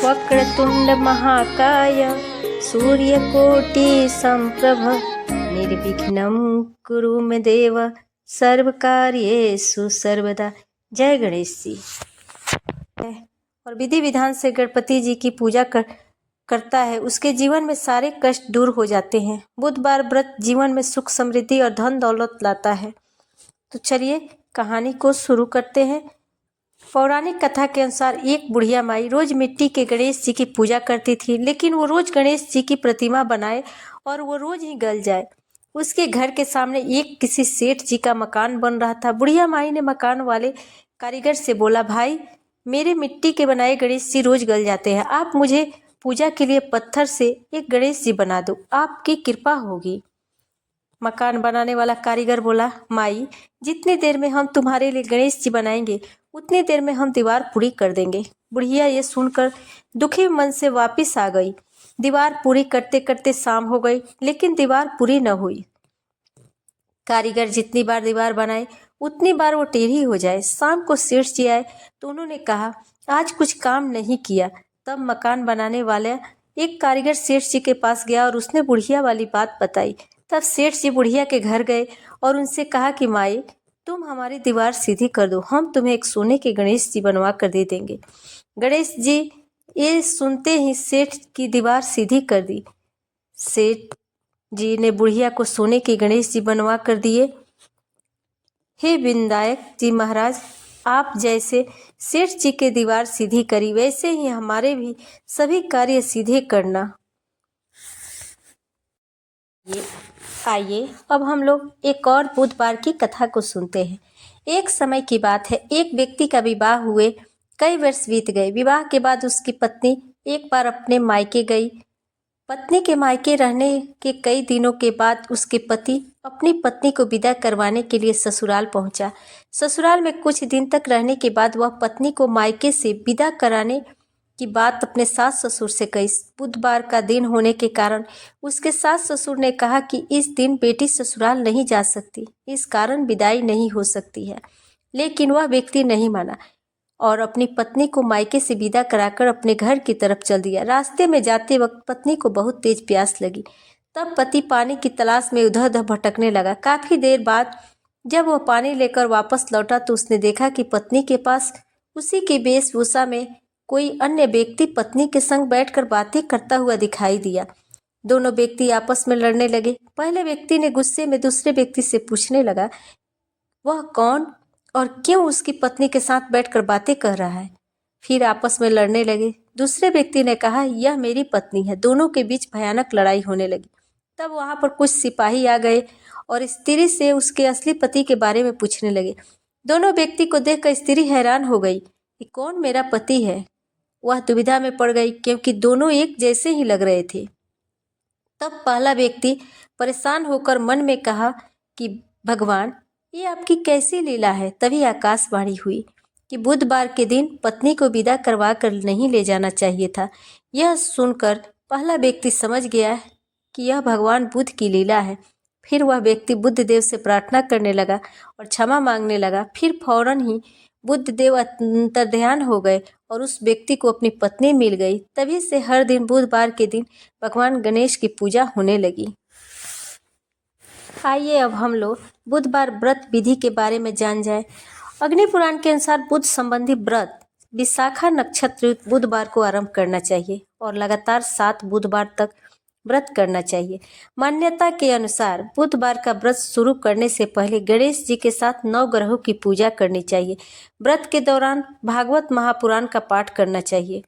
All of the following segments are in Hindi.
वक्रतुंड महाकाय सूर्यकोटि संप्रभ निर्विघ्नं कुरु मे देव सर्वकार्येषु सर्वदा। जय गणेश जी। और विधि विधान से गणपति जी की पूजा करता है, उसके जीवन में सारे कष्ट दूर हो जाते हैं। बुधवार व्रत जीवन में सुख समृद्धि और धन दौलत लाता है। तो चलिए कहानी को शुरू करते हैं। पौराणिक कथा के अनुसार एक बुढ़िया माई रोज मिट्टी के गणेश जी की पूजा करती थी, लेकिन वो रोज गणेश जी की प्रतिमा बनाए और वो रोज ही गल जाए। उसके घर के सामने एक किसी सेठ जी का मकान बन रहा था। बुढ़िया माई ने मकान वाले कारीगर से बोला, भाई मेरे मिट्टी के बनाए गणेश जी रोज गल जाते हैं, आप मुझे पूजा के लिए पत्थर से एक गणेश जी बना दो, आपकी कृपा होगी। मकान बनाने वाला कारीगर बोला, माई जितनी देर में हम तुम्हारे लिए गणेश जी बनाएंगे उतनी देर में हम दीवार पूरी कर देंगे। बुढ़िया ये सुनकर दुखी मन से वापस आ गई। दीवार पूरी करते करते शाम हो गई, लेकिन दीवार पूरी न हुई। कारीगर जितनी बार दीवार बनाए उतनी बार वो टेढ़ी हो जाए। शाम को सेठ जी आए तो उन्होंने कहा, आज कुछ काम नहीं किया। तब मकान बनाने वाला एक कारीगर सेठ जी के पास गया और उसने बुढ़िया वाली बात बताई। तब सेठ जी बुढ़िया के घर गए और उनसे कहा कि माई तुम हमारी दीवार सीधी कर दो, हम तुम्हें एक सोने के गणेश जी बनवा कर दे देंगे। गणेश जी ये सुनते ही सेठ की दीवार सीधी कर दी। सेठ जी ने बुढ़िया को सोने के गणेश जी बनवा कर दिए। हे विनायक जी महाराज, आप जैसे सेठ जी के दीवार सीधी करी, वैसे ही हमारे भी सभी कार्य सीधे करना। आइए अब हम लोग एक और बुधवार की कथा को सुनते हैं। एक समय की बात है, एक व्यक्ति का विवाह हुए कई वर्ष बीत गए। विवाह के बाद उसकी पत्नी एक बार अपने मायके गई। पत्नी के मायके रहने के कई दिनों के बाद उसके पति अपनी पत्नी को विदा करवाने के लिए ससुराल पहुंचा। ससुराल में कुछ दिन तक रहने के बाद वह पत्नी को मायके से विदा कराने की बात अपने सास ससुर से कही। बुधवार का दिन होने के कारण उसके सास ससुर ने कहा कि इस दिन बेटी ससुराल नहीं जा सकती, इस कारण विदाई नहीं हो सकती है। लेकिन वह व्यक्ति नहीं माना और अपनी पत्नी को मायके से विदा कराकर अपने घर की तरफ चल दिया। रास्ते में जाते वक्त पत्नी को बहुत तेज प्यास लगी। तब पति पानी की तलाश में उधर उधर भटकने लगा। काफी देर बाद जब वह पानी लेकर वापस लौटा तो उसने देखा कि पत्नी के पास उसी की वेशभूषा में कोई अन्य व्यक्ति पत्नी के संग बैठकर बातें करता हुआ दिखाई दिया। दोनों व्यक्ति आपस में लड़ने लगे। पहले व्यक्ति ने गुस्से में दूसरे व्यक्ति से पूछने लगा, वह कौन और क्यों उसकी पत्नी के साथ बैठकर बातें कर रहा है। फिर आपस में लड़ने लगे। दूसरे व्यक्ति ने कहा, यह मेरी पत्नी है। दोनों के बीच भयानक लड़ाई होने लगी। तब वहां पर कुछ सिपाही आ गए और स्त्री से उसके असली पति के बारे में पूछने लगे। दोनों व्यक्ति को देखकर स्त्री हैरान हो गई कि कौन मेरा पति है। वह दुविधा में पड़ गई क्योंकि दोनों एक जैसे ही लग रहे थे। तब पहला व्यक्ति परेशान होकर मन में कहा कि भगवान ये आपकी कैसी लीला है। तभी आकाशवाणी हुई कि बुधवार के दिन पत्नी को विदा करवा कर नहीं ले जाना चाहिए था। यह सुनकर पहला व्यक्ति समझ गया कि यह भगवान बुद्ध की लीला है। फिर वह व्यक्ति बुद्ध देव से प्रार्थना करने लगा और क्षमा मांगने लगा। फिर फौरन ही बुद्ध देव अंतर्ध्यान हो गए और उस व्यक्ति को अपनी पत्नी मिल गई। तभी से हर दिन बुधवार के दिन भगवान गणेश की पूजा होने लगी। आइए अब हम लोग बुधवार व्रत विधि के बारे में जान जाए। अग्नि पुराण के अनुसार बुध संबंधी व्रत विशाखा नक्षत्र बुधवार को आरंभ करना चाहिए और लगातार 7 बुधवार तक व्रत करना चाहिए। मान्यता के अनुसार बुधवार का व्रत शुरू करने से पहले गणेश जी के साथ 9 ग्रहों की पूजा करनी चाहिए। व्रत के दौरान भागवत महापुराण का पाठ करना चाहिए।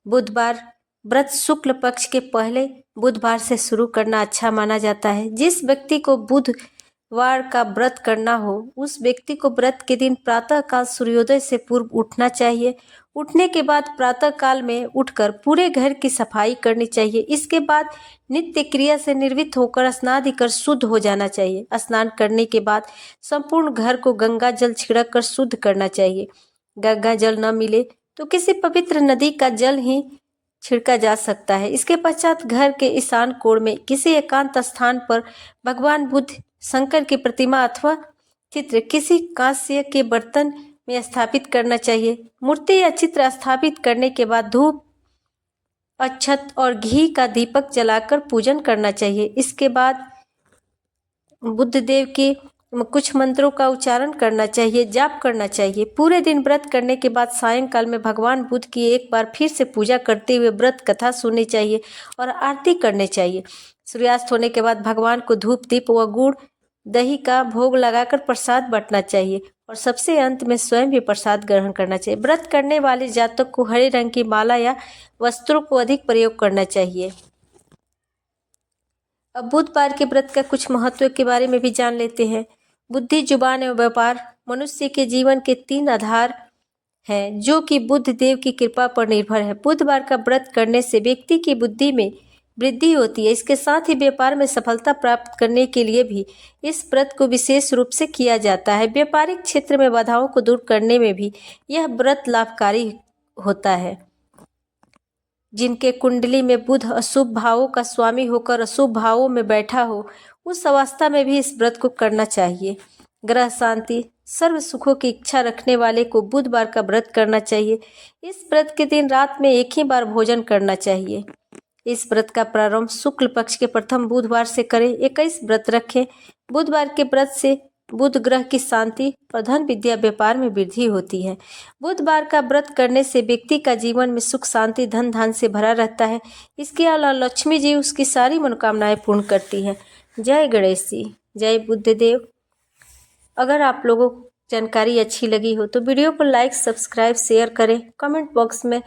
बुधवार व्रत शुक्ल पक्ष के पहले बुधवार से शुरू करना अच्छा माना जाता है। जिस व्यक्ति को बुधवार का व्रत करना हो उस व्यक्ति को व्रत के दिन प्रातः काल सूर्योदय से पूर्व उठना चाहिए। उठने के बाद प्रातः काल में उठकर पूरे घर की सफाई करनी चाहिए। इसके बाद नित्य क्रिया से निर्वृत्त होकर स्नान कर शुद्ध हो जाना चाहिए। स्नान करने के बाद संपूर्ण घर को गंगा जल छिड़क कर शुद्ध करना चाहिए। गंगा जल न मिले तो किसी पवित्र नदी का जल ही छिड़का जा सकता है। इसके पश्चात घर के ईशान कोण में किसी एकांत स्थान पर भगवान बुद्ध, शंकर की प्रतिमा अथवा चित्र किसी कांस्य के बर्तन में स्थापित करना चाहिए। मूर्ति या चित्र स्थापित करने के बाद धूप अक्षत और घी का दीपक जलाकर पूजन करना चाहिए। इसके बाद बुद्ध देव के कुछ मंत्रों का उच्चारण करना चाहिए, जाप करना चाहिए। पूरे दिन व्रत करने के बाद सायंकाल में भगवान बुद्ध की एक बार फिर से पूजा करते हुए व्रत कथा सुननी चाहिए और आरती करनी चाहिए। सूर्यास्त होने के बाद भगवान को धूप दीप व गुड़ दही का भोग लगाकर प्रसाद बांटना चाहिए और सबसे अंत में स्वयं भी प्रसाद ग्रहण करना चाहिए। व्रत करने वाले जातक को हरे रंग की माला या वस्त्रों को अधिक प्रयोग करना चाहिए। अब बुधवार के व्रत का कुछ महत्व के बारे में भी जान लेते हैं। बुद्धि, जुबान एवं व्यापार मनुष्य के जीवन के 3 आधार हैं जो कि बुद्ध देव की कृपा पर निर्भर है। बुधवार का व्रत करने से व्यक्ति की बुद्धि में वृद्धि होती है। इसके साथ ही व्यापार में सफलता प्राप्त करने के लिए भी इस व्रत को विशेष रूप से किया जाता है। व्यापारिक क्षेत्र में बाधाओं को दूर करने में भी यह व्रत लाभकारी होता है। जिनके कुंडली में बुध अशुभ भावों का स्वामी होकर अशुभ भावों में बैठा हो, उस अवस्था में भी इस व्रत को करना चाहिए। ग्रह शांति, सर्व सुखों की इच्छा रखने वाले को बुधवार का व्रत करना चाहिए। इस व्रत के दिन रात में एक ही बार भोजन करना चाहिए। इस व्रत का प्रारंभ शुक्ल पक्ष के प्रथम बुधवार से करें। 21 व्रत रखें। बुधवार के व्रत से बुध ग्रह की शांति और धन विद्या व्यापार में वृद्धि होती है। बुधवार का व्रत करने से व्यक्ति का जीवन में सुख शांति धन धान से भरा रहता है। इसके अलावा लक्ष्मी जी उसकी सारी मनोकामनाएं पूर्ण करती हैं। जय गणेश जी, जय बुद्धदेव। अगर आप लोगों को जानकारी अच्छी लगी हो तो वीडियो को लाइक, सब्सक्राइब, शेयर करें। कमेंट बॉक्स में